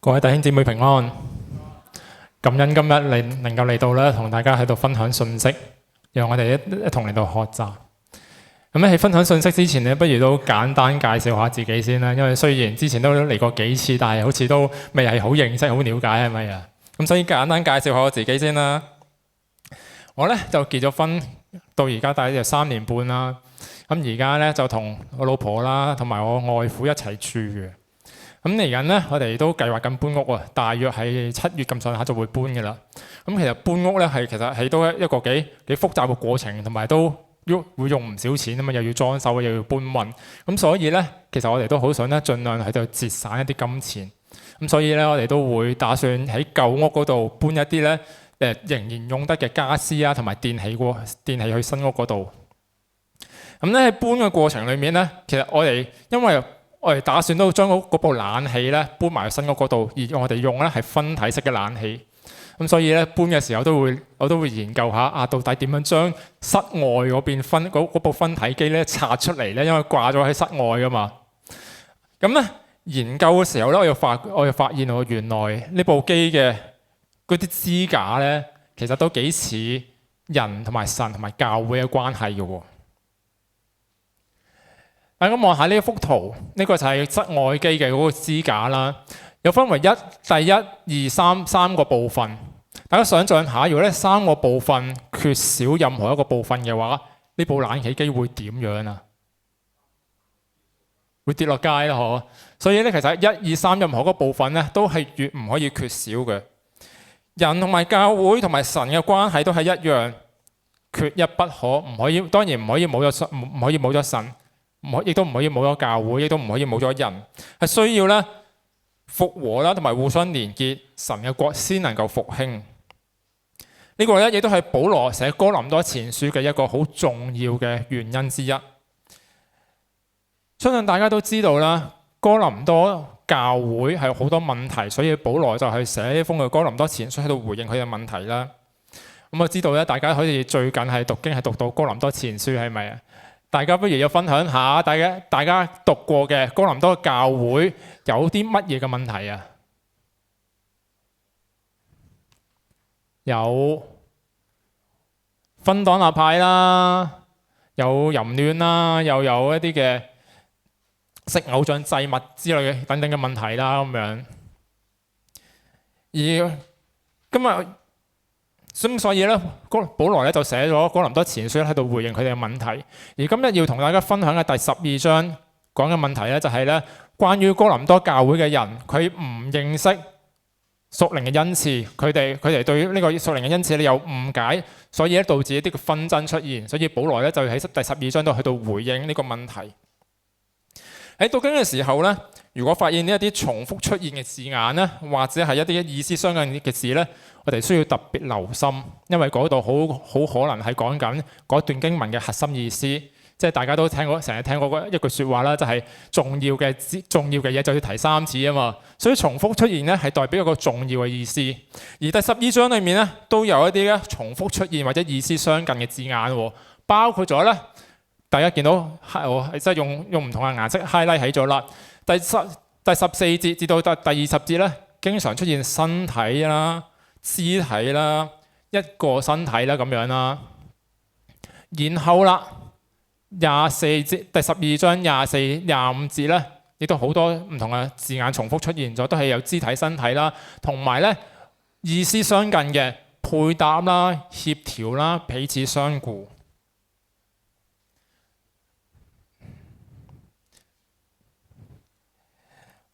各位弟兄姊妹平安，感恩今日你能夠嚟到咧，同大家喺度分享信息，讓我哋一同嚟到學習。咁喺分享信息之前咧，不如都簡單介紹下自己先啦。因為雖然之前都嚟過幾次，但係好似都未係好認識、好了解，係咪啊？咁所以簡單介紹下我自己先啦。我咧就結咗婚，到而家大約3年半啦。咁而家咧就同我老婆啦，同埋我外父一齊住嘅。咁嚟緊咧，我哋都計劃緊搬屋啊，大約係7月咁上下就會搬嘅啦。咁其實搬屋咧其實係都一個幾複雜嘅過程，同埋都會用唔少錢啊嘛，又要裝修又要搬運。咁所以咧，其實我哋都好想咧，盡量喺度節省一啲金錢。咁所以咧，我哋都會打算喺舊屋嗰度搬一啲咧仍然用得嘅家私啊，同埋電器去新屋嗰度。咁咧喺搬嘅過程裏面咧，其實因為我哋打算都將嗰部冷氣咧搬埋去新屋嗰度，而我哋用咧係分體式嘅冷氣。咁所以咧搬嘅時候我都會研究下到底點樣將室外嗰邊嗰部分體機咧拆出嚟咧，因為掛咗喺室外噶嘛。咁咧研究嘅時候咧，我又發現原來呢部機嘅嗰啲支架咧，其實都幾似人同埋神同埋教會嘅關係嘅喎。大家望下呢一幅圖，呢個就係室外機嘅嗰個支架啦。有分為第一、二、三個部分。大家想象下，如果呢3個部分缺少任何一個部分嘅話，呢部冷氣機會點樣啊？會跌落街啦，嗬！所以咧，其實1、2、3任何一個部分咧，都係越唔可以缺少嘅。人同埋教會同埋神嘅關係都係一樣，缺一不可。當然唔可以冇咗神。亦都唔可以冇咗教會，亦都唔可以冇咗人，係需要咧復和啦，同埋互相連結，神嘅國先能夠復興。呢個咧亦都係保羅寫哥林多前書嘅一個好重要嘅原因之一。相信大家都知道啦，哥林多教會係好多問題，所以保羅就係寫呢封嘅哥林多前書喺度回應佢嘅問題啦。咁我知道咧，大家好似最近係讀經係讀到哥林多前書，係咪啊？大家不如要分享下，大家讀過嘅哥林多教會有啲乜嘢嘅問題啊？有分黨立派啦，有淫亂啦，又有一啲嘅食偶像祭物之類嘅等等嘅問題啦，咁樣。而今日所以咧，保羅咧就寫咗哥林多前書喺度回應佢哋嘅問題。而今日要同大家分享嘅第12章講嘅問題咧，就係咧關於哥林多教會嘅人，佢唔認識屬靈嘅恩賜，佢哋對於呢個屬靈嘅恩賜咧有誤解，所以咧導致一啲嘅紛爭出現。所以保羅咧就喺第12章度去到回應呢個問題。喺讀經嘅時候咧，如果發現呢一啲重複出現嘅字眼咧，或者係一啲意思相近嘅字咧，我哋需要特別留心，因為嗰度好可能係講緊嗰段經文嘅核心意思。即係大家都成日聽過一句説話啦，就係重要嘅嘢就要提3次啊嘛。所以重複出現咧係代表一個重要嘅意思。而第12章裏面咧都有一啲咧重複出現或者意思相近嘅字眼喎，包括咗咧大家見到我即係用唔同嘅顏色 highlight 起咗啦。第14節至到第20節咧，經常出現身體啦、肢體啦、一個身體啦咁樣啦。然後啦，24節第12章24、25節咧，亦都好多唔同嘅字眼重複出現咗，都係有肢體、身體啦，同埋咧意思相近嘅配搭啦、協調啦、彼此相顧。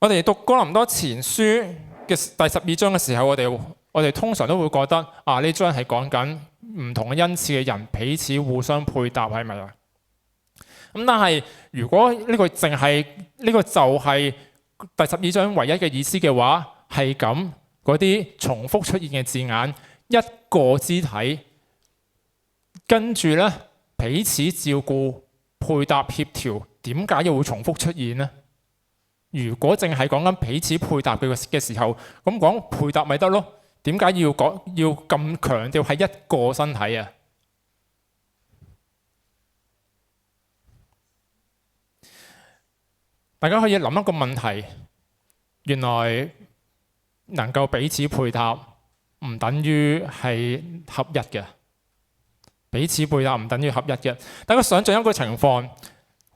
我哋讀哥林多前書嘅第12章嘅時候，我哋通常都會覺得呢章係講緊唔同嘅恩賜嘅人彼此互相配搭，係咪啊？咁但係如果呢個就係第12章唯一嘅意思嘅話，係咁嗰啲重複出現嘅字眼，一個肢體跟住咧彼此照顧、配搭、協調，點解又會重複出現呢？如果淨係講緊彼此配搭嘅時候，咁講配搭咪得咯？點解要咁強調係一個身體啊？大家可以諗一個問題，原來能夠彼此配搭，唔等於係合一嘅。彼此配搭唔等於合一嘅。大家想象一個情況，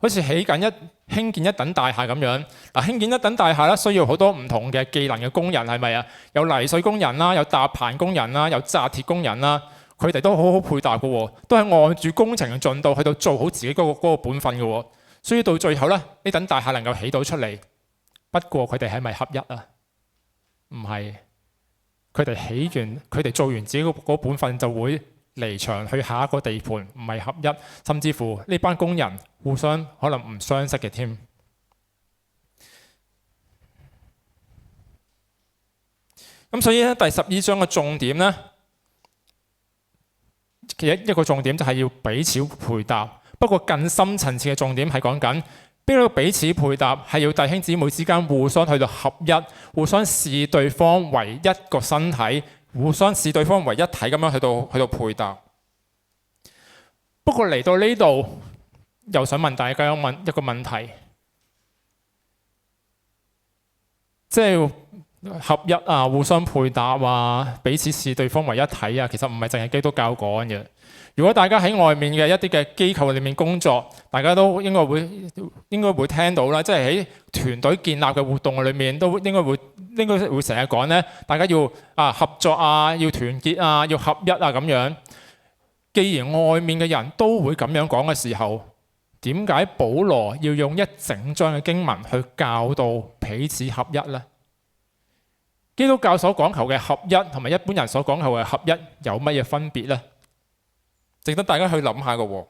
好似興建一棟大廈咁樣。嗱，興建一棟大廈咧，需要好多唔同嘅技能嘅工人，係咪啊？有泥水工人啦，有搭棚工人啦，有紮鐵工人啦，佢哋都好好配搭嘅喎，都係按住工程嘅進度去到做好自己嗰個本分嘅喎。所以到最後咧，呢棟大廈能夠起到出嚟。不過佢哋係咪合一啊？唔係，佢哋起完，佢哋做完自己嗰本分就會離場去下一個地盤，唔係合一，甚至乎呢班工人互相可能唔相識嘅添。咁所以咧，第12章嘅重點咧，其實一個重點就係要彼此配搭。不過更深層次嘅重點係講緊邊個彼此配搭，係要弟兄姊妹之間互相去到合一，互相視對方為一個身體。互相視對方為一體咁樣去到配搭。不過嚟到呢度，又想問大家問一個問題，即係合一啊、互相配搭啊、彼此視對方為一體啊，其實唔係淨係基督教講嘅。如果大家喺外面嘅一啲嘅機構裏面工作，大家都應該會聽到啦，即係喺團隊建立嘅活動裏面，都應該會成日講咧，大家要合作啊，要團結啊，要合一啊咁樣。既然外面嘅人都會咁樣講嘅時候，點解保羅要用一整章嘅經文去教導彼此合一呢？基督教所講求嘅合一同埋一般人所講求嘅合一有乜嘢分別呢？值得大家去諗下嘅喎。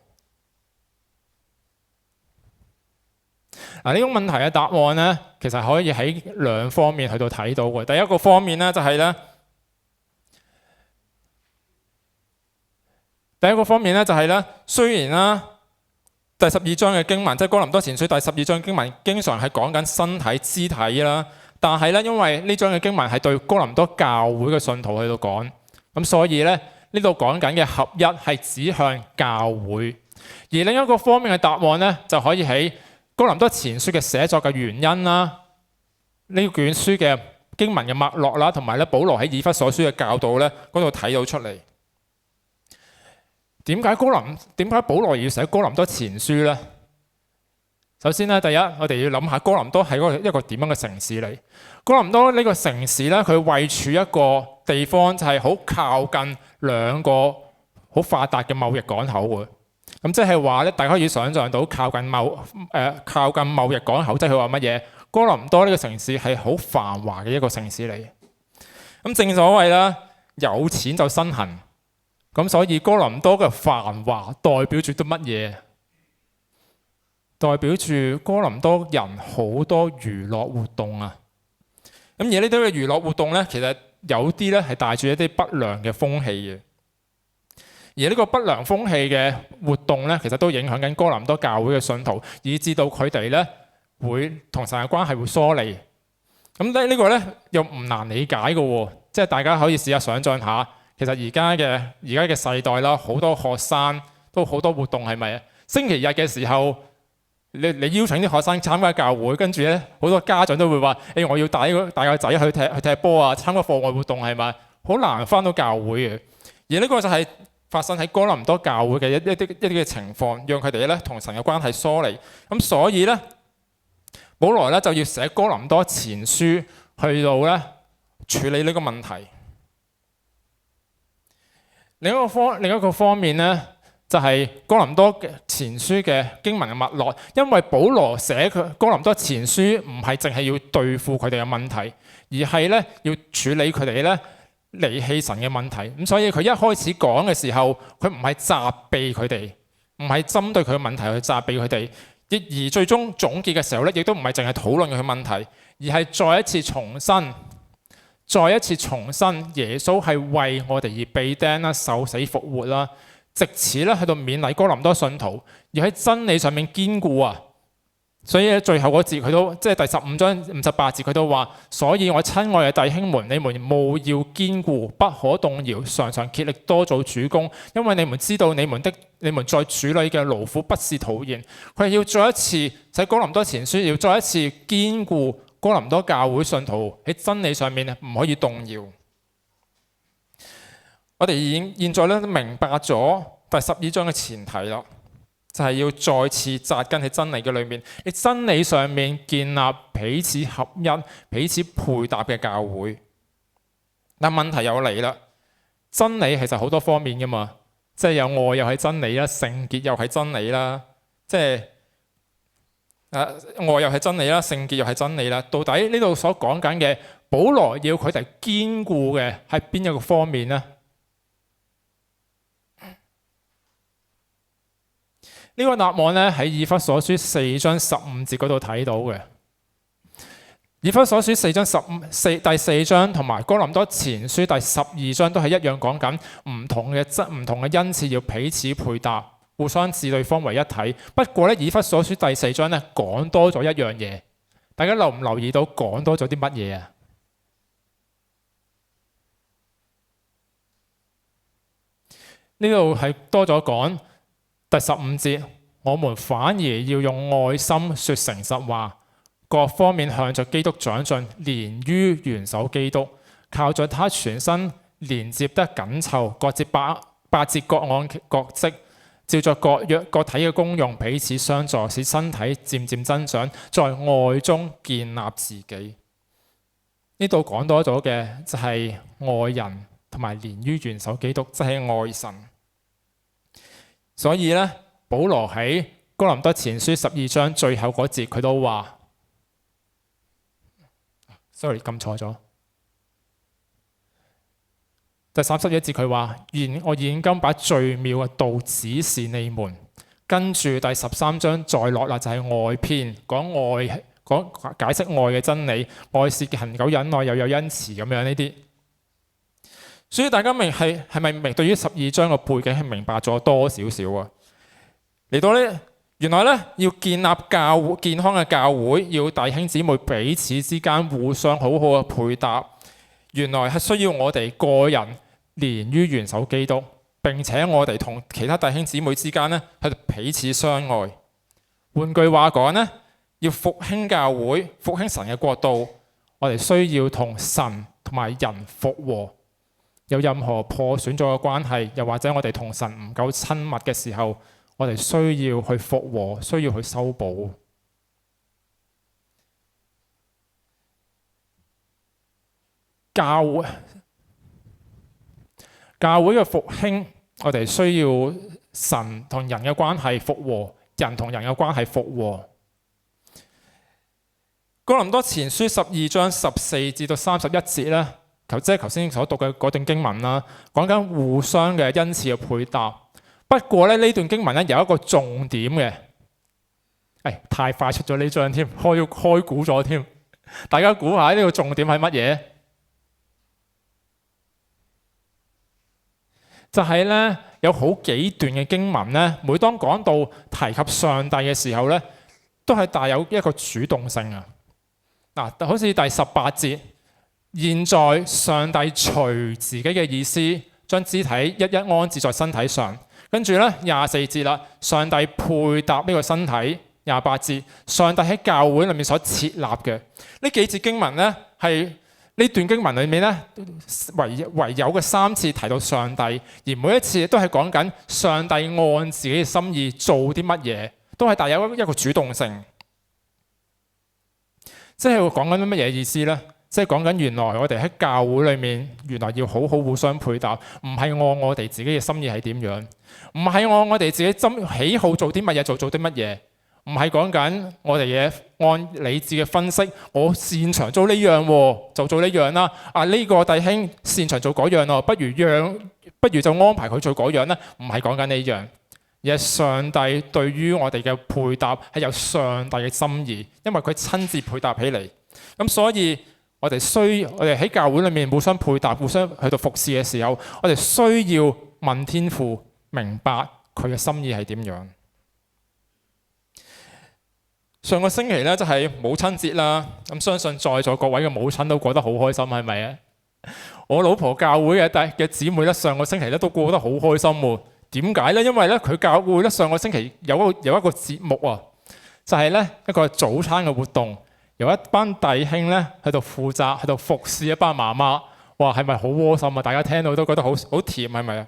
呢種問題嘅答案呢，其實可以喺兩方面去到睇到嘅。第一個方面呢，就係呢。雖然啦，第12章嘅經文，即係哥林多前書第12章經文，經常係講緊身體肢體啦，但係呢，因為呢章嘅經文係對哥林多教會嘅信徒去到講，咁所以呢，呢度講緊嘅合一係指向教會。而另一個方面嘅答案呢，就可以喺哥林多前書嘅寫作嘅原因啦，呢卷書嘅經文嘅脈絡啦，同埋咧保羅喺以弗所書嘅教導咧嗰度睇到出嚟。點解保羅要寫哥林多前書呢？首先咧，第一我哋要諗下哥林多係一個點樣嘅城市嚟？哥林多呢個城市咧，佢位處一個地方就係好靠近兩個好發達嘅貿易港口嘅。咁即係話咧，大家可以想像到靠近貿易港口，即係佢話乜嘢？哥林多呢個城市係好繁華嘅一個城市嚟。咁正所謂啦，有錢就身痕。咁所以哥林多嘅繁華代表住啲乜嘢？代表住哥林多人好多娛樂活動啊。咁而呢啲嘅娛樂活動咧，其實有啲咧係帶住一啲不良嘅風氣嘅。而呢個不良風氣嘅活動咧，其實都影響緊哥林多教會嘅信徒，以致到佢哋咧會同神嘅關係會疏離。咁呢個咧又唔難理解嘅喎，即係大家可以試下想像下，其實而家嘅世代啦，好多學生都好多活動係咪啊？星期日嘅時候，你邀請啲學生參加教會，跟住咧好多家長都會話：我要帶個仔去踢波啊，參加課外活動係咪？好難返到教會嘅。而呢個就係發生喺哥林多教會嘅一啲嘅情況，讓佢哋咧同神嘅關係疏離。咁所以咧，保羅咧就要寫哥林多前書去到咧處理呢個問題。另一個方面咧，就係哥林多前書嘅經文嘅脈絡，因為保羅寫哥林多前書唔係淨係要對付佢哋嘅問題，而係咧要處理佢哋咧離棄神嘅問題。咁所以佢一開始講嘅時候，佢唔係責備佢哋，唔係針對佢嘅問題去責備佢哋，而最終總結嘅時候咧，亦都唔係淨係討論佢問題，而係再一次重申耶穌係為我哋而被釘啦、受死復活啦，藉此咧去到勉勵哥林多信徒，而喺真理上面堅固啊。所以最後嗰節佢都即係第15章58節佢都話：所以我親愛嘅弟兄們，你們務要堅固，不可動搖，常常竭力多做主工，因為你們知道你們在主裏嘅勞苦不是徒然。佢係要再一次喺哥林多前書要再一次堅固哥林多教會信徒喺真理上面唔可以動搖。我哋現在咧明白咗第12章嘅前提啦，就係要再次扎根喺真理嘅裏面，喺真理上面建立彼此合一、彼此配搭嘅教會。但問題又嚟啦，真理其實好多方面噶嘛，即係有愛又係真理啦，聖潔又係真理啦，即係愛又係真理啦，聖潔又係真理啦。到底呢度所講緊嘅，保羅要佢哋堅固嘅係邊一個方面呢？呢個答案咧喺以弗所書4章15節嗰度睇到嘅。以弗所書4章第4章同埋哥林多前書第12章都係一樣講緊唔同嘅恩賜要彼此配搭，互相視對方為一體。不過咧，以弗所書第4章咧講多咗一樣嘢，大家留唔留意到講多咗啲乜嘢啊？呢度係多咗講。第15節，我們反而要用愛心說誠實話，各方面向着基督長進，連於元首基督，靠着他全身連接得緊湊，各節八節各按各職，照着各體嘅功用彼此相助，使身體漸漸增長，在愛中建立自己。呢度講多咗嘅就係愛人同埋連於元首基督，即係愛神。所以咧，保羅喺哥林多前書12章最後嗰節，佢都話 ，sorry 撳錯咗。第31節佢話：我現今把最妙嘅道指示你們。跟住第13章再落啦，就係愛篇，講解釋愛嘅真理，愛是恆久忍耐，又有恩慈咁樣呢啲。所以大家係咪明對於12章嘅背景係明白咗多少少啊？嚟到呢，原來呢，要建立健康嘅教會，要弟兄姊妹彼此之間互相好好嘅配搭，原來係需要我哋個人連於元首基督，並且我哋同其他弟兄姊妹之間呢，係彼此相愛。換句話講呢，要復興教會、復興神嘅國度，我哋需要同神同埋人復和。有任何破損咗嘅關係，又或者我哋同神唔夠親密嘅時候，我哋需要去復和，需要去修補。教會嘅復興，我哋需要神同人嘅關係復和，人同人嘅關係復和。哥林多前書12章14至到31節咧。即係頭先所讀嘅嗰段經文啦，講緊互相嘅恩賜嘅配搭。不過咧，呢段經文咧有一個重點嘅，太快出咗呢章添，開估咗添。大家估下呢個重點係乜嘢？就係咧有好幾段嘅經文咧，每當講到提及上帝嘅時候咧，都係帶有一個主動性啊。嗱，好似第18節。現在上帝隨自己嘅意思，將肢體一一安置在身體上。跟住咧24節啦，上帝配搭呢個身體。28節，上帝喺教會裏面所設立嘅呢幾節經文咧，係呢段經文裏面咧唯有嘅3次提到上帝，而每一次都係講緊上帝按自己嘅心意做啲乜嘢，都係帶有一個主動性。即係講緊乜嘢意思咧？即係講緊原來我哋喺教會裏面，原來要好好互相配搭，唔係按我哋自己嘅心意係點樣，唔係按我哋自己喜好做啲乜嘢做啲乜嘢，唔係講緊我哋嘅按理智嘅分析，我擅長做呢樣就做呢樣啦。呢個弟兄擅長做嗰樣咯，不如就安排佢做嗰樣啦。唔係講緊呢樣，而係上帝對於我哋嘅配搭係有上帝嘅心意，因為佢親自配搭起嚟。咁所以我哋喺教會裏面互相配搭、互相去到服侍嘅時候，我哋需要問天父明白佢嘅心意係點樣。上個星期咧就係母親節啦，咁相信在座各位嘅母親都過得好開心，係咪啊？我老婆教會嘅姊妹咧，上個星期咧都過得好開心喎。點解咧？因為咧佢教會咧上個星期有一個節目啊，就係咧一個早餐嘅活動。由一班弟兄咧喺度負責，喺度服侍一班媽媽。哇，係咪好窩心啊？大家聽到都覺得好甜，係咪啊？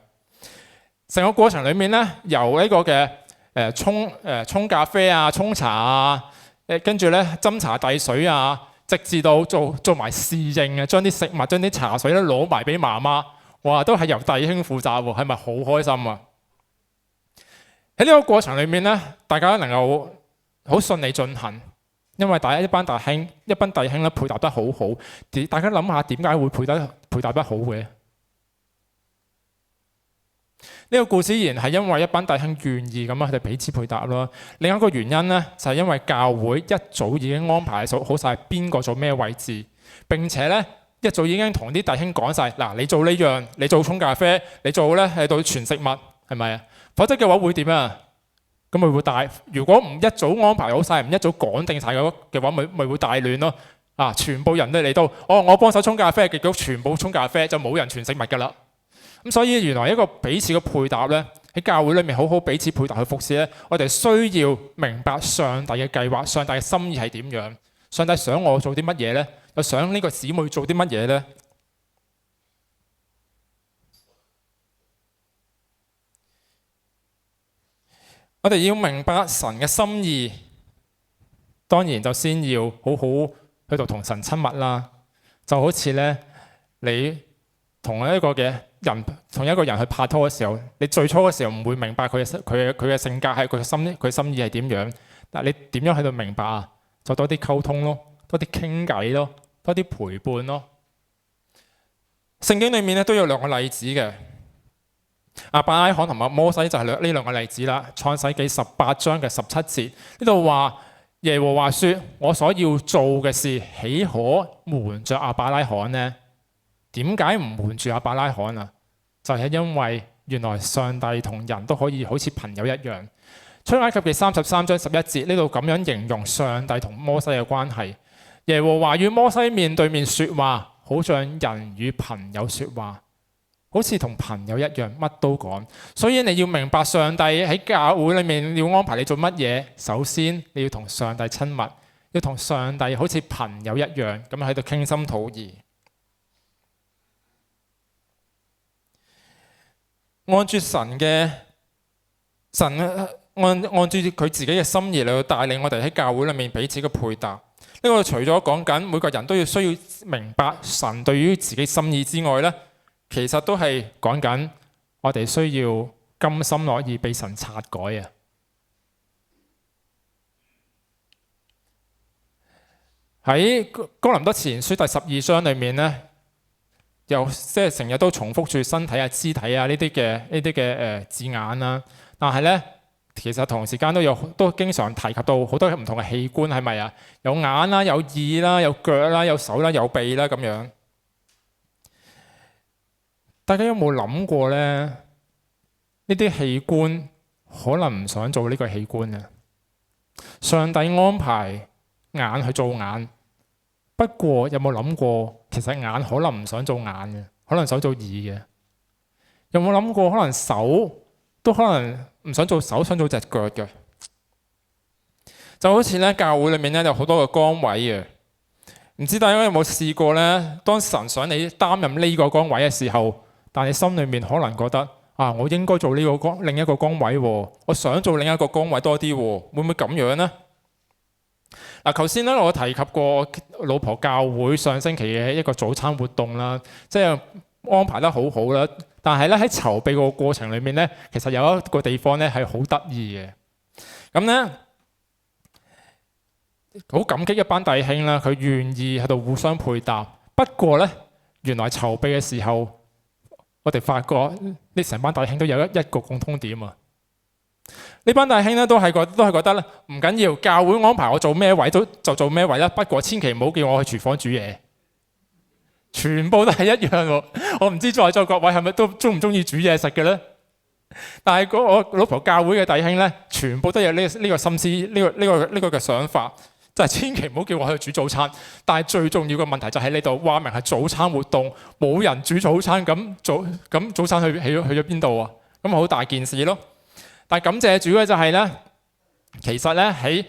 成個過程裡面咧，由呢個嘅沖咖啡啊、沖茶啊，跟住咧斟茶遞水啊，直至到做埋侍應啊，將啲食物、將啲茶水咧攞埋俾媽媽。哇，都係由弟兄負責喎，係咪好開心啊？喺呢個過程裡面咧，大家能夠好順利進行。因為一班弟兄咧配搭得好好，大家諗下點解會配搭得好嘅？呢個故事然係因為一班弟兄願意咁佢哋彼此配搭咯。另一個原因咧就係因為教會一早已經安排好晒邊個做咩位置，並且咧一早已經同啲弟兄講晒嗱，你做呢樣，你做沖咖啡，你做咧係到傳食物，係咪啊？否則嘅話會點啊？咁咪會大，如果唔一早安排好晒，唔一早講定晒嘅話，咪會大亂咯。啊，全部人都嚟到，我幫手沖咖啡，結果全部沖咖啡就冇人傳食物㗎啦。咁所以原來一個彼此嘅配搭咧，喺教會裏面好好彼此配搭去服侍咧，我哋需要明白上帝嘅計劃，上帝嘅心意係點樣，上帝想我做啲乜嘢咧，又想呢個姊妹做啲乜嘢咧。我哋要明白神嘅心意，當然就先要好好去到同神親密啦。就好似咧，你同一個人去拍拖嘅時候，你最初嘅時候唔會明白佢嘅性格係佢心意係點樣。但係你點樣喺度明白啊？就多啲溝通咯，多啲傾偈咯，多啲陪伴咯。聖經裡面咧都有兩個例子嘅。亞伯拉罕同埋摩西就係呢兩個例子啦。創世記18章嘅17節呢度話，耶和華說：我所要做嘅事，豈可瞞着亞伯拉罕呢？點解唔瞞住亞伯拉罕啊？就係因為原來上帝同人都可以好似朋友一樣。出埃及記33章11節呢度咁樣形容上帝同摩西嘅關係。耶和華與摩西面對面說話，好像人與朋友說話。好似同朋友一樣，乜都講。所以你要明白上帝喺教會裏面要安排你做乜嘢。首先你要同上帝親密，要同上帝好似朋友一樣咁喺度傾心吐意。按住按住佢自己嘅心意嚟去帶領我哋喺教會裏面彼此嘅配搭。呢個除咗講緊每個人都需要明白神對於自己心意之外咧，其實都係講緊我哋需要甘心樂意被神察改啊！喺哥林多前書第12章裏面咧，又即係成日都重複住身體啊、肢體啊呢啲嘅字眼啦。但係咧，其實同時間都經常提及到好多唔同嘅器官，係咪啊？有眼啦，有耳啦，有腳啦，有手啦，有臂啦咁樣。大家有冇諗過咧？呢啲器官可能唔想做呢個器官啊！上帝安排眼去做眼，不過有冇諗過，其實眼可能唔想做眼嘅，可能想做耳嘅。有冇諗過，可能手都可能唔想做手，想做隻腳嘅？就好似咧，教會裏面咧有好多個崗位嘅，唔知大家有冇試過咧？當神想你擔任呢個崗位嘅時候，但你心裏面可能覺得啊，我應該做另一個崗位喎，我想做另一個崗位多啲喎，會唔會咁樣呢？嗱，頭先咧我提及過老婆教會上星期嘅一個早餐活動啦，即係安排得好好啦。但係咧喺籌備個過程裏面咧，其實有一個地方咧係好得意嘅。咁咧好感激一班弟兄啦，佢願意喺度互相配搭。不過咧，原來籌備嘅時候，我哋發覺呢成班弟兄都有一個共通點啊！呢班弟兄咧都係覺得咧唔緊要，教會安排我做咩位就做咩位啦。不過千祈唔好叫我去廚房煮嘢，全部都係一樣喎。我唔知在座各位係咪都中唔中意煮嘢食嘅咧？但係我老婆教會嘅弟兄咧，全部都有呢個心思，呢個嘅想法。就係千祈唔好叫我去煮早餐，但係最重要嘅問題就喺呢度，話明係早餐活動，冇人煮早餐，咁早餐去咗邊度啊？咁好大件事咯。但係感謝主嘅就係咧，其實咧喺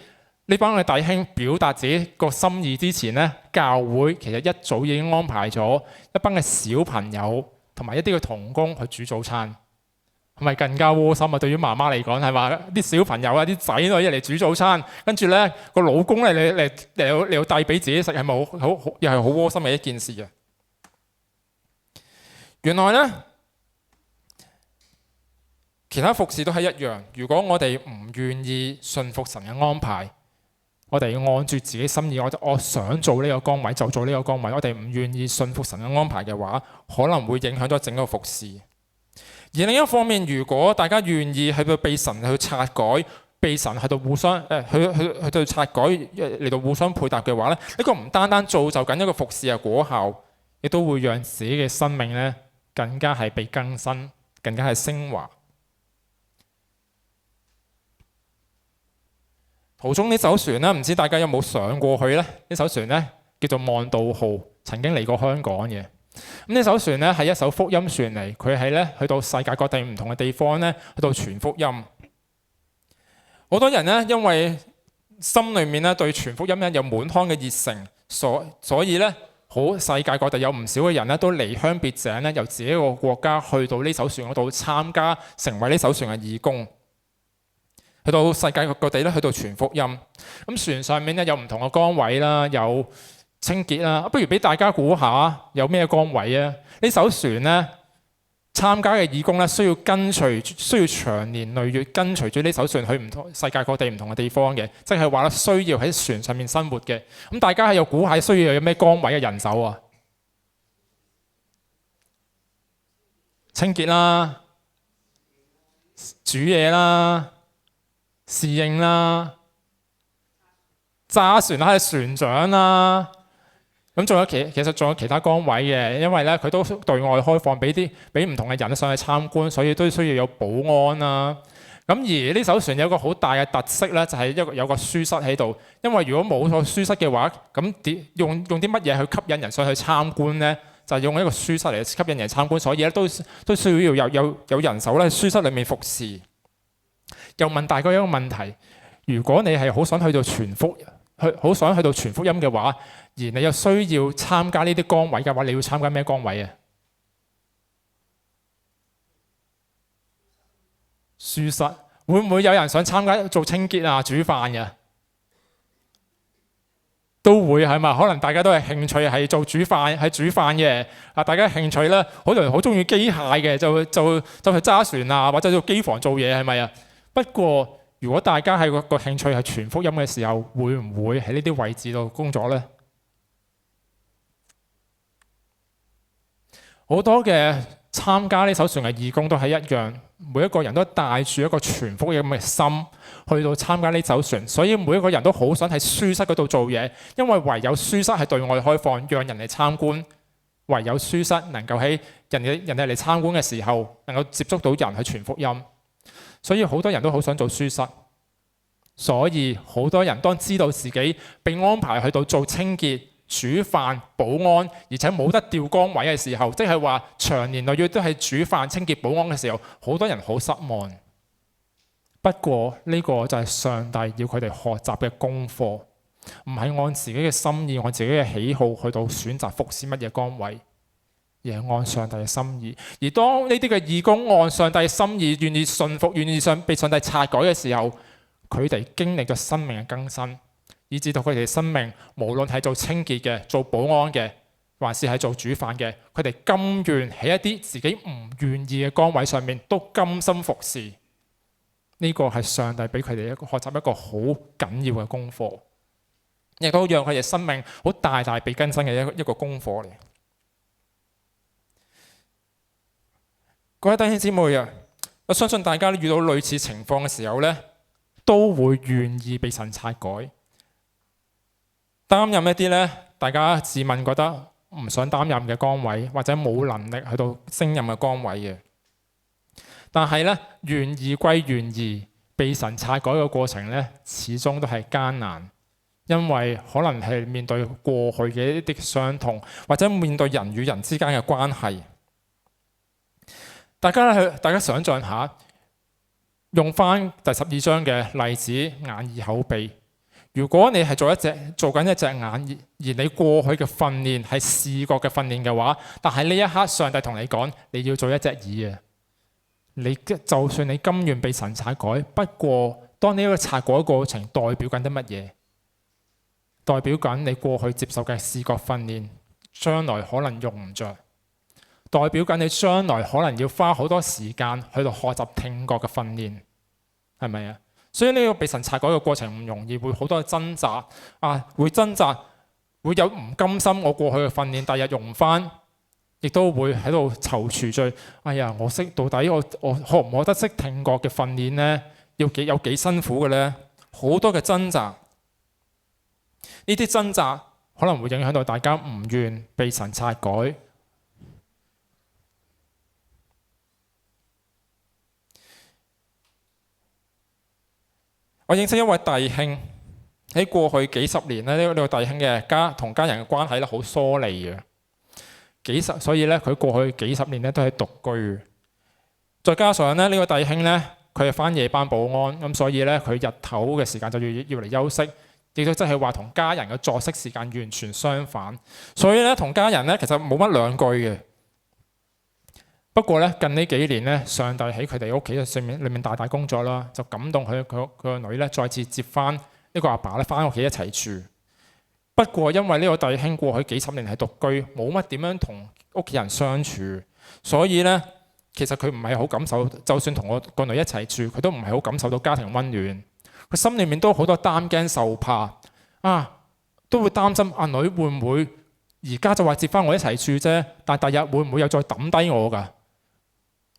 呢班嘅弟兄表達自己個心意之前咧，教會其實一早已經安排咗一班嘅小朋友同埋一啲嘅童工去煮早餐，係咪更加窩心啊？對於媽媽嚟講係嘛？啲小朋友啊、啲仔女一嚟煮早餐，跟住咧個老公咧嚟到遞俾自己食，係咪好又係好窩心嘅一件事啊？原來咧，其他服侍都係一樣。如果我哋唔願意順服神嘅安排，我哋按住自己心意，我想做呢個崗位就做呢個崗位。我哋唔願意順服神嘅安排嘅話，可能會影響咗整個服侍。而另一方面，如果大家願意去到被神去察改，被神去到互相去到察改嚟到互相配搭嘅話咧，呢個唔單單造就緊一個服侍嘅果效，亦都會讓自己嘅生命咧更加係被更新，更加係升華。途中呢艘船咧，唔知大家有冇上過去呢？呢艘船咧叫做望道號，曾經嚟過香港嘅。咁呢艘船咧係一艘福音船嚟，佢係咧去到世界各地唔同嘅地方咧，去到傳福音。好多人咧因為心裏面咧對傳福音咧有滿腔嘅熱誠，所以咧好世界各地有唔少嘅人咧都離鄉別井咧，由自己一個國家去到呢艘船嗰度參加，成為呢艘船嘅義工。去到世界各地咧，去到傳福音。咁船上面咧有唔同嘅崗位啦，有清潔啦。不如俾大家估下有咩崗位啊？呢艘船咧參加嘅義工咧需要長年累月跟隨住呢艘船去唔同世界各地唔同嘅地方嘅，即係話咧需要喺船上面生活嘅。咁大家係有估下需要有咩崗位嘅人手啊？清潔啦，煮嘢啦，侍應啦，揸船啦，係船長啦，咁仲有其實仲有其他崗位嘅，因為咧佢都對外開放俾唔同嘅人上去參觀，所以都需要有保安啦。咁而呢艘船有一個好大嘅特色咧，就係有個書室喺度。因為如果冇個書室嘅話，咁用啲乜嘢去吸引人上去參觀咧？就係用一個書室嚟吸引人參觀，所以咧都需要有人手咧喺書室裏面服侍。又問大家一個問題：如果你係好想去到傳福音嘅話，而你又需要參加呢啲崗位嘅話，你要參加咩崗位啊？書室會唔會有人想參加做清潔啊、煮飯嘅？都會係嘛？可能大家都係興趣係做煮飯嘅。大家興趣咧，好多人好中意機械嘅，就去揸船啊，或者做機房做嘢係咪啊？不過，如果大家係個興趣係傳福音嘅時候，會唔會喺呢啲位置度工作呢？好多嘅參加呢艘船嘅義工都係一樣，每一個人都帶住一個傳福音嘅心去到參加呢艘船，所以每一個人都好想喺書室嗰度做嘢，因為唯有書室係對外開放，讓人嚟參觀。唯有書室能夠喺人哋嚟參觀嘅時候，能夠接觸到人去傳福音。所以好多人都好想做書室，所以好多人當知道自己被安排去到做清潔、煮飯、保安，而且冇得調崗位嘅時候，即係話長年累月都係煮飯、清潔、保安嘅時候，好多人好失望。不過呢個就係上帝要佢哋學習嘅功課，唔係按自己嘅心意、按自己嘅喜好去到選擇服侍乜嘢崗位，而係按上帝嘅心意。而當呢啲嘅義工按上帝嘅心意，願意順服、願意被上帝察改嘅時候，佢哋經歷咗生命嘅更新，以至到佢哋生命無論係做清潔嘅、做保安嘅，還是係做煮飯嘅，佢哋甘願喺一啲自己唔願意嘅崗位上面都甘心服侍。呢個係上帝俾佢哋學習一個好緊要嘅功課，亦都讓佢哋生命好大大被更新嘅一個功課嚟。各位弟兄姊妹啊，我相信大家遇到類似情況嘅時候呢，都會願意被神察改，擔任一啲呢大家自問覺得唔想擔任嘅崗位，或者冇能力去到升任嘅崗位嘅。但係咧，願意歸願意，被神察改嘅過程咧，始終都係艱難，因為可能係面對過去嘅一啲傷痛，或者面對人與人之間嘅關係。大家想象下，用翻第12章嘅例子，眼耳口鼻。如果你係做緊一隻眼，而你過去嘅訓練係視覺嘅訓練嘅話，但係呢一刻上帝同你講，你要做一隻耳啊！你就算你甘願被神察改，不過當呢個察改嘅過程代表緊啲乜嘢？代表緊你過去接受嘅視覺訓練，將來可能用唔着；代表緊你將來可能要花好多時間去到學習聽覺嘅訓練，係咪啊？所以呢個被神察改嘅過程唔容易，會好多嘅掙扎啊，會掙扎，會有唔甘心我過去嘅訓練，第日用唔翻，亦都會喺度躊躇住。哎呀，到底我學唔學得識聽覺嘅訓練呢？有幾辛苦嘅呢？好多嘅掙扎，呢啲掙扎可能會影響到大家唔願被神察改。我認識一位弟兄，喺過去幾十年咧，呢個弟兄嘅同家人嘅關係咧好疏離嘅，所以咧佢過去幾十年咧都係獨居。再加上咧呢個弟兄咧，佢係返夜班保安，咁所以咧佢日頭嘅時間就要嚟休息，亦都即係話同家人嘅作息時間完全相反。所以咧同家人咧其實冇乜兩句嘅。不過咧，近呢幾年咧，上帝喺佢哋屋企嘅上面裏面大工作啦，就感動佢個女咧，再次接翻呢個阿爸咧翻屋企一齊住。不過因為呢個弟兄過去幾十年係獨居，冇乜點樣同屋企人相處，所以咧其實佢唔係好感受，就算同我個女一齊住，佢都唔係好感受到家庭溫暖。佢心裏面都好多擔驚受怕啊，都會擔心阿女會唔會而家就話接翻我一齊住啫，但係第日會唔會又再抌低我㗎？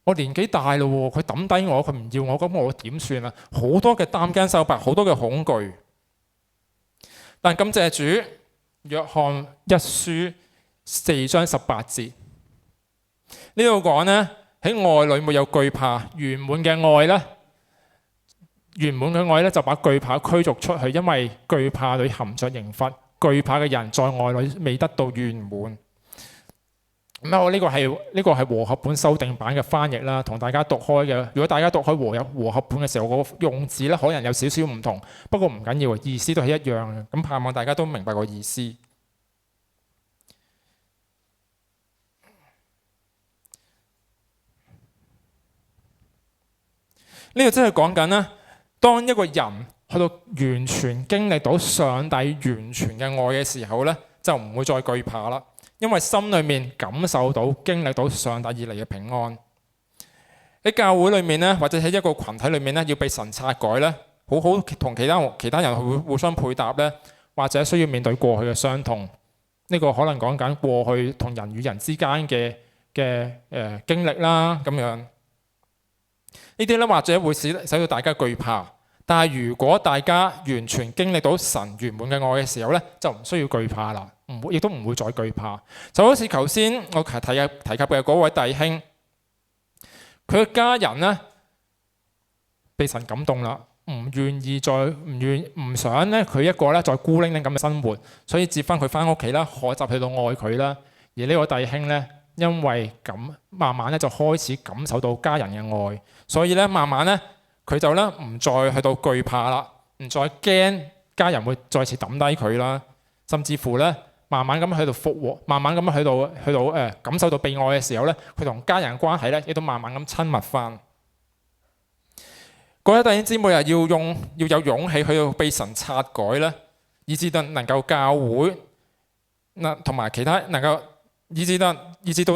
我年紀大啦喎，佢抌低我，佢唔要我，咁我點算啊？好多嘅擔驚受怕，好多嘅恐懼。但感謝主，約翰一書4章18節呢度講呢，喺愛裏沒有懼怕，圓滿嘅愛呢，圓滿嘅愛呢就把懼怕驅逐出去，因為懼怕裏含着刑罰，懼怕嘅人在愛裏未得到圓滿。咁我呢個係和合本修訂版嘅翻譯啦，同大家讀開嘅。如果大家讀開和合本嘅時候，個用字咧可能有少少唔同，不過唔緊要，意思都係一樣嘅。咁盼望大家都明白個意思。呢個真係講緊咧，當一個人去到完全經歷到上帝完全嘅愛嘅時候咧，就唔會再懼怕啦。因為心裏面感受到、經歷到上帝以嚟嘅平安。喺教會裏面咧，或者喺一個群體裏面咧，要被神察改咧，好好同其他人互相配搭咧，或者需要面對過去嘅傷痛。呢個可能講緊過去同人與人之間嘅經歷啦，咁樣呢啲咧，或者會使到大家懼怕。但係如果大家完全經歷到神圓滿嘅愛嘅時候咧，就唔需要懼怕啦，亦都唔會再懼怕。就好似頭先我提及嘅嗰位弟兄，佢嘅家人咧被神感動啦，唔想咧佢一個咧再孤零零咁嘅生活，所以接翻佢翻屋企啦，學習去到愛佢啦。而呢個弟兄咧，因為咁慢慢咧就開始感受到家人嘅愛，所以咧慢慢咧。佢就咧唔再去到懼怕啦，唔再驚家人會再次抌低佢啦，甚至乎咧慢慢咁喺度復活，慢慢咁去到感受到被愛嘅時候咧，佢同家人嘅關係咧亦都慢慢咁親密翻。各位弟兄姊妹啊，要有勇氣去到被神察改咧，以至到能夠教會同埋其他能夠以至到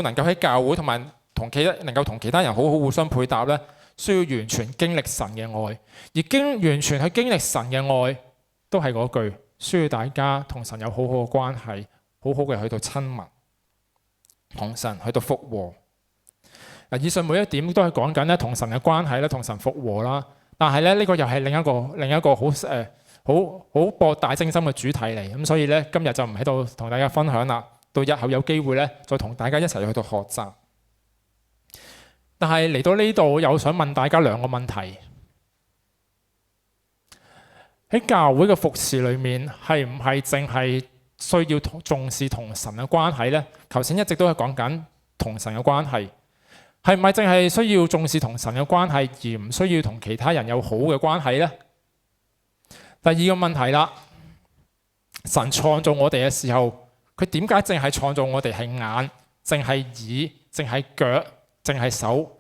能夠喺教會同埋能夠同其他人好好互相配搭咧。需要完全經歷神嘅愛，而完全去經歷神嘅愛，都係嗰句，需要大家同神有好好嘅關係，好好嘅去到親密，同神去到復和。以上每一點都係講緊咧同神嘅關係咧，同神復和啦。但係咧呢個又係另一個好博大精深嘅主題嚟。咁所以咧今日就唔喺度同大家分享啦。到日後有機會咧，再同大家一齊去到學習。但係嚟到呢度，又想問大家兩個問題：喺教會嘅服侍裏面，係唔係淨係需要重視同神嘅關係呢？頭先一直都係講緊同神嘅關係，係唔係淨係需要重視同神嘅關係，而唔需要同其他人有好嘅關係呢？第二個問題啦，神創造我哋嘅時候，佢點解淨係創造我哋係眼、淨係耳、淨係腳、淨係手，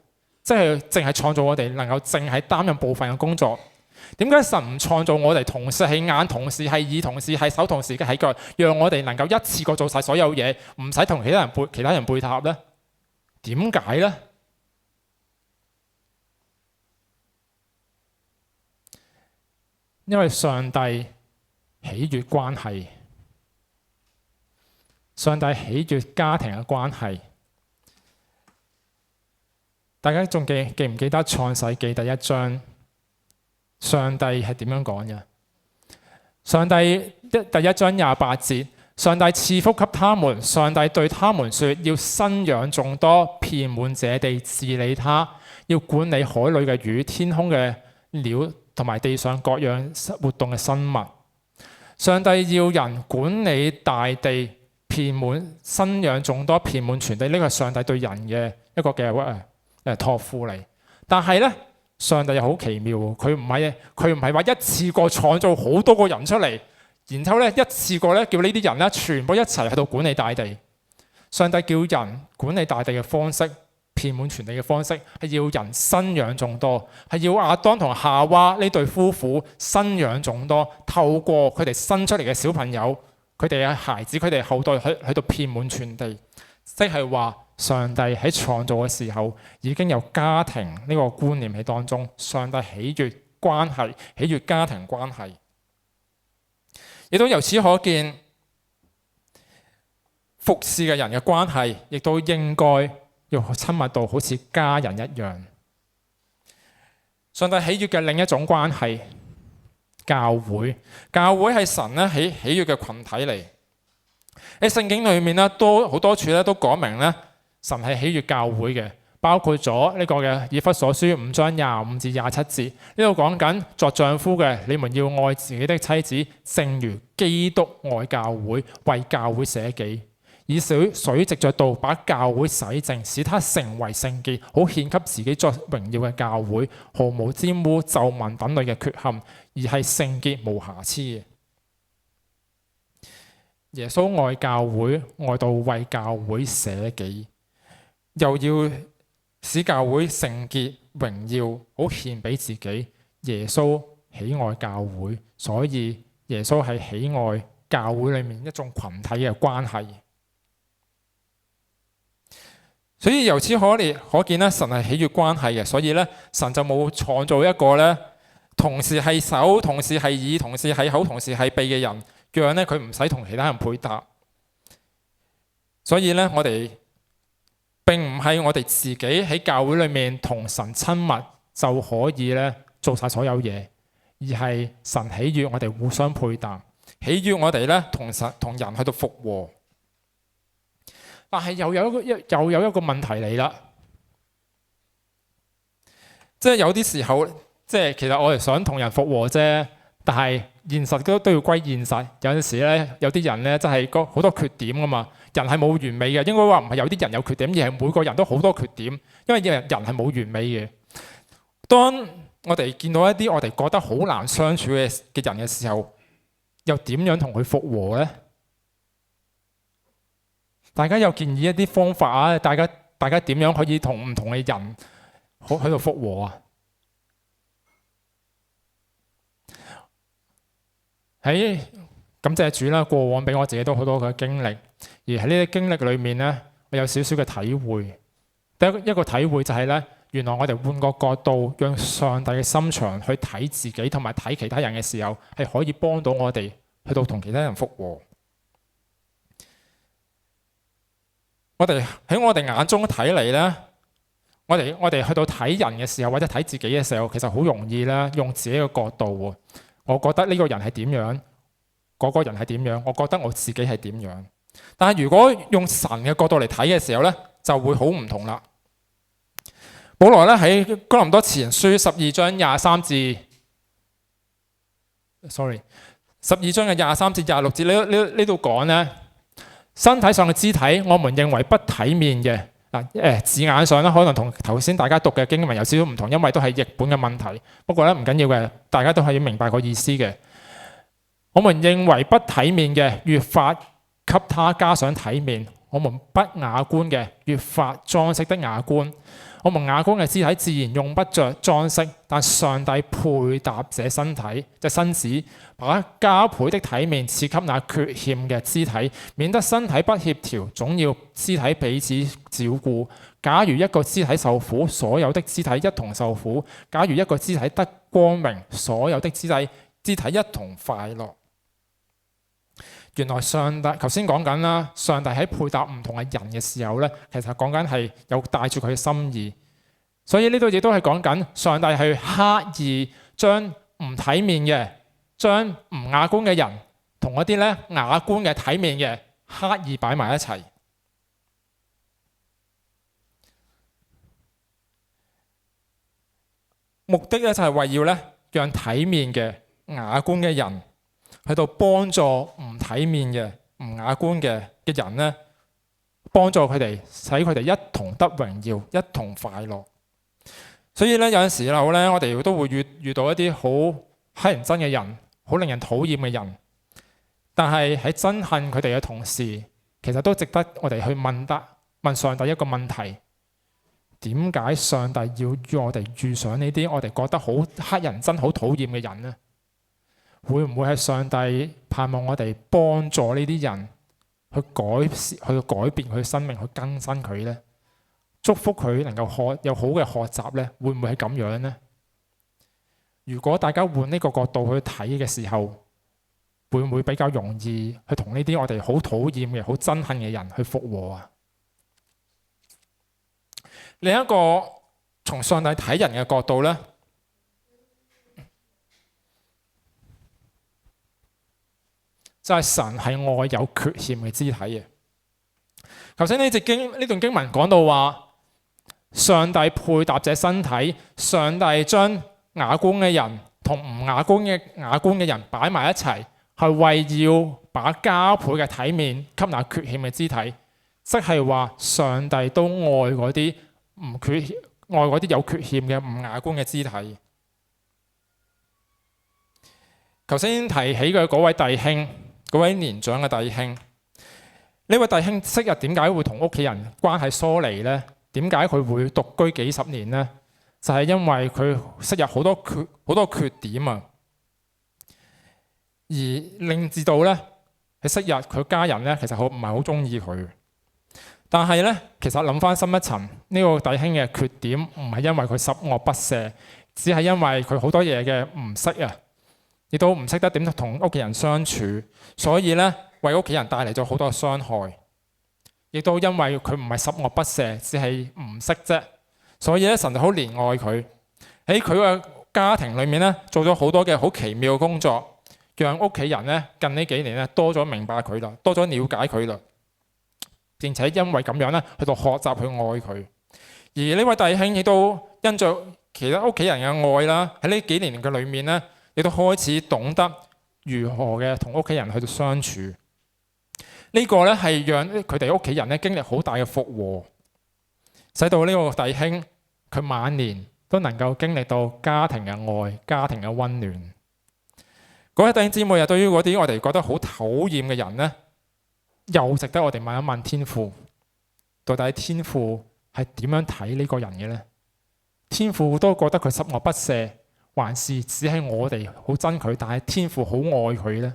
即係淨係創造我哋能夠淨係擔任部分嘅工作？點解神唔創造我哋同時係眼、同時係耳、同時係手、同時係腳，讓我哋能夠一次過做晒所有嘢，唔使同其他人配搭呢？點解呢？因為上帝喜悅關係，上帝喜悅家庭嘅關係。大家仲記唔記得創世記第一章？上帝係點樣講嘅？上帝第一章28節，上帝賜福給他們，上帝對他們說：要生養眾多，遍滿這地，治理它，要管理海裏嘅魚、天空嘅鳥同埋地上各樣活動嘅生物。上帝要人管理大地，遍滿生養眾多，遍滿全地。呢個係上帝對人嘅一個嘅託付嚟。但係呢，上帝又好奇妙，佢唔係話一次過創造好多個人出嚟，然後咧一次過咧叫呢啲人咧全部一齊喺度管理大地。上帝叫人管理大地嘅方式，遍滿全地嘅方式，係要人生養眾多，係要亞當同夏娃呢對夫婦生養眾多，透過佢哋生出嚟嘅小朋友，佢哋嘅孩子，佢哋後代喺度遍滿全地。即係話上帝喺創造嘅時候已經有家庭呢個觀念喺當中。上帝喜悅關係，喜悅家庭關係，亦都由此可見服侍嘅人嘅關係，亦都應該要親密到好似家人一樣。上帝喜悅嘅另一種關係，教會。教會係神咧喜悅嘅群體嚟。喺聖經裏面咧，都好多處咧都講明咧，神係喜悅教會嘅，包括咗呢個嘅以弗所書5章25至27節，呢度講緊作丈夫嘅，你們要愛自己的妻子，正如基督愛教會，為教會捨己，以水藉着道把教會洗淨，使他成為聖潔，好獻給自己作榮耀嘅教會，毫無沾污、皺紋等類嘅缺陷，而係聖潔無瑕疵嘅。耶穌愛教會，愛到為教會捨己，又要使教會聖潔榮耀，好獻俾自己。耶穌喜愛教會，所以耶穌係喜愛教會裏面一種群體嘅關係。所以由此可見咧，神係喜悅關係嘅，所以咧神就冇創造一個咧同時係手、同時係耳、同時係口、同時係鼻嘅人。讓咧佢唔使同其他人配搭，所以咧我哋並唔係我哋自己喺教會裏面同神親密就可以咧做晒所有嘢，而係神喜悅我哋互相配搭，喜悅我哋咧同人去到復和。但係又有一個問題嚟啦，即係有啲時候，即係其實我哋想同人復和啫，但係現實都要歸現實。有陣時咧，有啲人咧真係好多缺點噶嘛。人係冇完美嘅，應該話唔係有啲人有缺點，而係每個人都好多缺點。因為人係冇完美嘅。當我哋見到一啲我哋覺得好難相處嘅人嘅時候，又點樣同佢復和呢？大家有建議一啲方法啊？大家點樣可以同唔同嘅人喺度復和啊？喺感謝主啦，過往俾我自己都好多嘅經歷，而喺呢啲經歷裏面咧，我有少少嘅體會。第一個體會就係咧，原來我哋換個角度，讓上帝嘅心腸去睇自己同埋睇其他人嘅時候，係可以幫到我哋去到同其他人復和。我哋喺我哋眼中睇嚟咧，我哋去到睇人嘅時候，或者睇自己嘅時候，其實好容易咧，用自己嘅角度。我覺得呢個人係點樣，嗰個人係點樣，我覺得我自己係點樣。但係如果用神嘅角度嚟睇嘅時候咧，就會好唔同啦。保羅咧喺哥林多前書12章23至，12章嘅23至26節呢度講咧，身體上嘅肢體，我們認為不體面嘅。字眼上咧，可能同頭先大家讀嘅經文有少少唔同，因為都係譯本嘅問題。不過咧唔緊要嘅，大家都係要明白個意思嘅。我們認為不體面嘅，越發給他加上體面；我們不雅觀嘅，越發裝飾的雅觀。我們雅觀嘅肢體自然用不着裝飾，但上帝配搭這身體，即身子，把加倍的體面賜給那缺欠嘅肢體，免得身體不協調，總要肢體彼此照顧。假如一個肢體受苦，所有的肢體一同受苦；假如一個肢體得光明，所有的肢體一同快樂。原來上帝頭先講緊啦，上帝喺配搭唔同嘅人嘅時候咧，其實講緊係有帶住佢嘅心意。所以呢度亦都係講緊上帝係刻意將唔體面嘅、將唔雅觀嘅人同一啲咧雅觀嘅體面嘅刻意擺埋一齊。目的咧就係為要咧讓體面嘅雅觀嘅人去到幫助唔體面嘅唔雅觀嘅人咧，幫助佢哋，使佢哋一同得榮耀，一同快樂。所以咧有陣時候咧，我哋都會遇到一啲好乞人憎嘅人，好令人討厭嘅人。但係喺憎恨佢哋嘅同時，其實都值得我哋去問上帝一個問題：點解上帝要我哋遇上呢啲我哋覺得好乞人憎、好討厭嘅人呢？會唔會係上帝盼望我哋幫助呢啲人去改變佢生命，去更新佢呢？祝福佢能夠有好嘅學習呢？會唔會係咁樣呢？如果大家換呢個角度去睇嘅時候，會唔會比較容易去同呢啲我哋好討厭嘅、好憎恨嘅人去復和啊？另一個從上帝睇人嘅角度呢，就係神係愛有缺陷嘅肢體嘅。頭先呢段經文講到話，上帝配搭這身體，上帝將雅觀嘅人同唔雅觀嘅人擺埋一齊，係為要把加倍嘅體面給那缺陷嘅肢體，即係話上帝都愛嗰啲有缺陷嘅唔雅觀嘅肢體。頭先提起嘅嗰位弟兄，嗰位年長嘅弟兄，呢位弟兄昔日點解會同屋企人關係疏離呢？點解佢會獨居幾十年呢？就係因為佢昔日好多缺點啊，而令至到咧喺昔日佢家人咧其實唔係好中意佢。但係咧，其實諗翻深一層，呢個弟兄嘅缺點唔係因為佢十惡不赦，只係因為佢好多嘢嘅唔識啊，亦都唔識得點同屋企人相處，所以咧為屋企人帶嚟咗好多傷害。亦都因為佢唔係十惡不赦，只係唔識啫，所以咧神就好憐愛佢，喺佢嘅家庭裏面咧做咗好多嘅好奇妙嘅工作，讓屋企人咧近呢幾年咧多咗明白佢啦，多咗了解佢啦，並且因為咁樣咧去到學習去愛佢。而呢位弟兄亦都因着其他屋企人嘅愛啦，喺呢幾年嘅裏面咧，亦都開始懂得如何嘅同屋企人去到相處。呢個咧係讓佢哋屋企人咧經歷好大嘅復和，使到呢個弟兄佢晚年都能夠經歷到家庭嘅愛、家庭嘅溫暖。各位弟兄姊妹啊，對於嗰啲我哋覺得好討厭嘅人咧，又值得我哋問一問天父，到底天父係點樣睇呢個人嘅呢？天父都覺得佢十惡不赦，還是只係我哋好憎佢，但係天父好愛佢呢？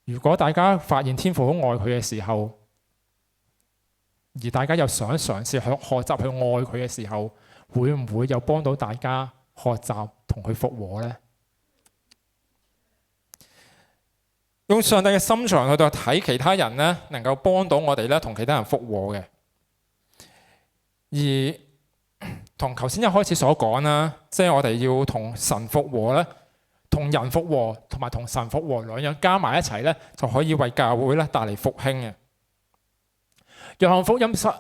如果大家發現天父好愛佢嘅時候，而大家又想嘗試去學習去愛佢嘅時候，會唔會又幫到大家學習同佢復和呢？用上帝嘅心腸去到睇其他人呢，能夠幫到我哋咧同其他人復和嘅。而同頭先一開始所講啦，即係我哋要同神復和咧，同人復和同埋同神復和兩樣加埋一齊咧，就可以為教會咧帶嚟復興嘅。約翰福音13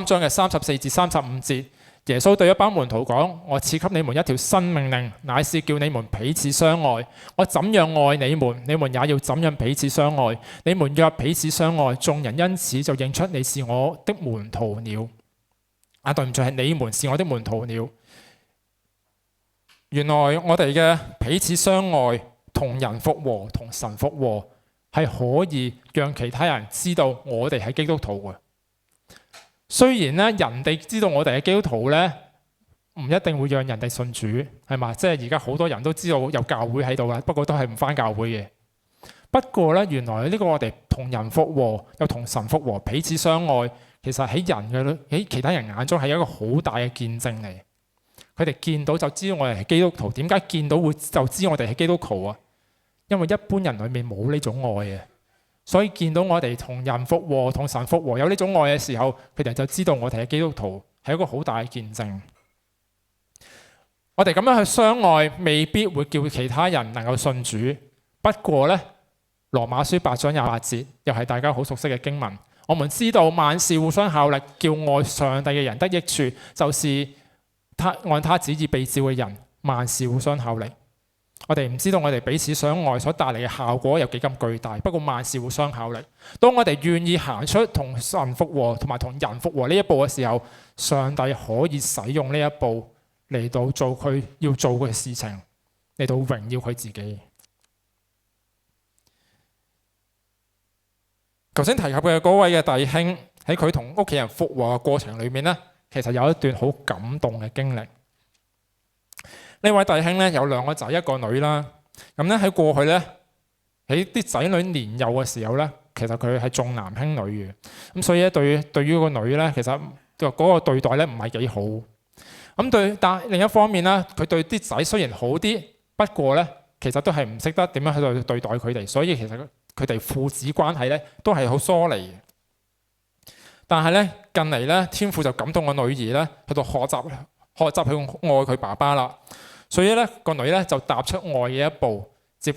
章嘅34至35節，耶穌對一班門徒講：我賜給你們一條新命令，乃是叫你們彼此相愛。我怎樣愛你們，你們也要怎樣彼此相愛。你們若彼此相愛，眾人因此就認出你是我的門徒了。對唔住，係你們是我的門徒了。原來我哋嘅彼此相愛，同人復和、同神復和，係可以讓其他人知道我哋係基督徒嘅。雖然咧人哋知道我哋係基督徒咧，唔一定會讓人哋信主，係嘛？即係而家好多人都知道有教會喺度啦，不過都係唔返教會嘅。不過咧，原來呢個我哋同人復和又同神復和，彼此相愛，其實喺其他人眼中係一個好大嘅見證嚟。佢哋見到就知道我哋係基督徒。點解見到會就知我哋係基督徒啊？因為一般人裏面冇呢種愛嘅，所以見到我哋同人復和、同神復和有呢種愛嘅時候，佢哋就知道我哋係基督徒，係一個好大嘅見證。我哋咁樣去相愛，未必會叫其他人能夠信主。不過呢，羅馬書8章28節又係大家好熟悉嘅經文。我們知道萬事互相效力，叫愛上帝嘅人得益處，就是按他旨意被召嘅人。萬事互相效力。我哋唔知道我哋彼此相愛所帶嚟嘅效果有幾咁巨大，不過萬事互相效力。當我哋願意行出同神復和同埋同人復和呢一步嘅時候，上帝可以使用呢一步嚟到做佢要做嘅事情，嚟到榮耀佢自己。頭先提及嘅嗰位嘅弟兄喺佢同屋企人復和嘅過程裏面呢，其實有一段好感動嘅經歷。呢位弟兄咧有2個仔1個女啦，咁咧喺過去咧喺啲仔女年幼嘅時候咧，其實佢係重男輕女嘅，咁所以咧對於個女咧，其實嗰個對待咧唔係幾好。但另一方面咧，佢對啲仔雖然好啲，不過咧其實都係唔識得點樣喺度對待佢哋，所以其實佢哋父子關係咧都係好疏離嘅。但係咧近嚟咧，天父就感動個女兒咧喺度學習去愛佢爸爸啦。所以咧個女咧就踏出愛嘅一步，接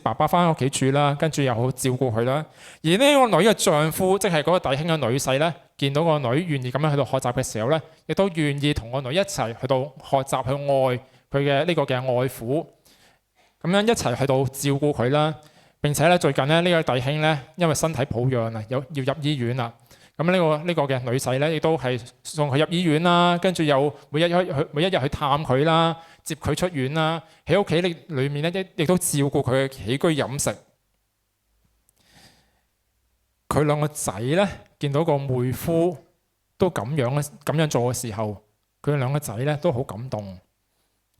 爸爸翻屋企住啦，跟住又好照顧佢啦。而呢個女嘅丈夫，即係嗰個弟兄嘅女婿咧，見到個女願意咁樣喺度學習嘅時候咧，亦都願意同個女一齊去到學習去愛佢嘅呢個嘅愛婦，咁樣一齊喺度照顧佢啦。並且咧最近咧呢個弟兄咧因為身體抱恙啊，要入醫院啦。咁呢個嘅女婿咧亦都係送佢入醫院啦，跟住又每一日去探佢啦，接佢出院啦，喺屋企裏面咧亦都照顧佢嘅起居飲食。佢2個仔咧見到個妹夫都咁樣做嘅時候，佢2個仔咧都好感動。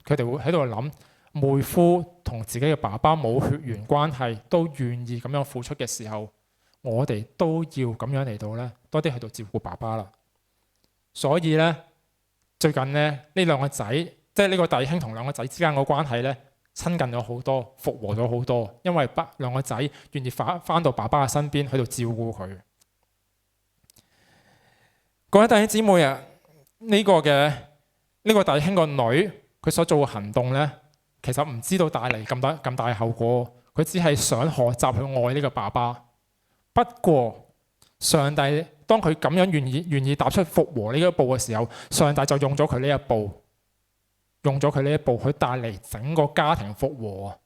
佢哋會喺度諗，妹夫同自己嘅爸爸冇血緣關係，都願意咁樣付出嘅時候，我哋都要咁樣嚟到咧，多啲喺度照顧爸爸啦。所以咧，最近咧呢2個仔，即係呢個弟兄同2個仔之間嘅關係咧，親近咗好多，復和咗好多，因為2個仔願意翻到爸爸嘅身邊，喺度照顧佢。各位弟兄姊妹啊，呢個弟兄個女，佢所做嘅行動咧，其實唔知道帶嚟咁大後果，佢只係想學習去愛呢個爸爸。不過上帝當佢咁樣願意踏出復和呢一步嘅時候，上帝就用咗佢呢一步去帶嚟整個家庭復和，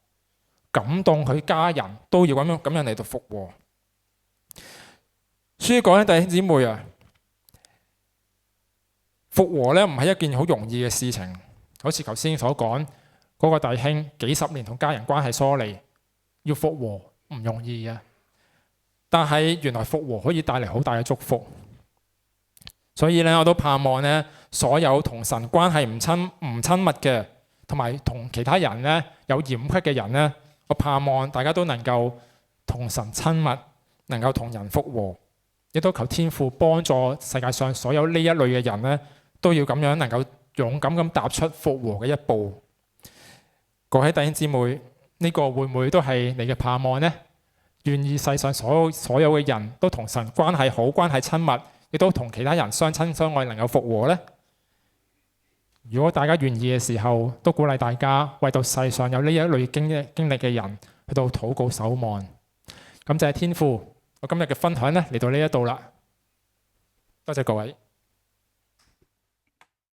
感動佢家人都要咁樣嚟到復和。所以講緊弟兄姊妹啊，復和咧唔係一件好容易嘅事情。好似頭先所講嗰個弟兄幾十年同家人關係疏離，要復和唔容易嘅。但係原來復和可以帶嚟好大嘅祝福，所以咧我都盼望咧所有同神關係唔親密嘅，同埋同其他人咧有嫌隙嘅人咧，我盼望大家都能夠同神親密，能夠同人復和，亦都求天父幫助世界上所有呢一類嘅人咧，都要咁樣能夠勇敢咁踏出復和嘅一步。各位弟兄姊妹，呢個會唔會都係你嘅盼望呢？願意世上所有嘅人都同神關係好，關係親密，亦都同其他人相親相愛，能夠復和呢？如果大家願意嘅時候，都鼓勵大家為到世上有呢一類經歷嘅人去到禱告守望。感謝天父，我今日嘅分享咧嚟到呢一度啦，多謝各位。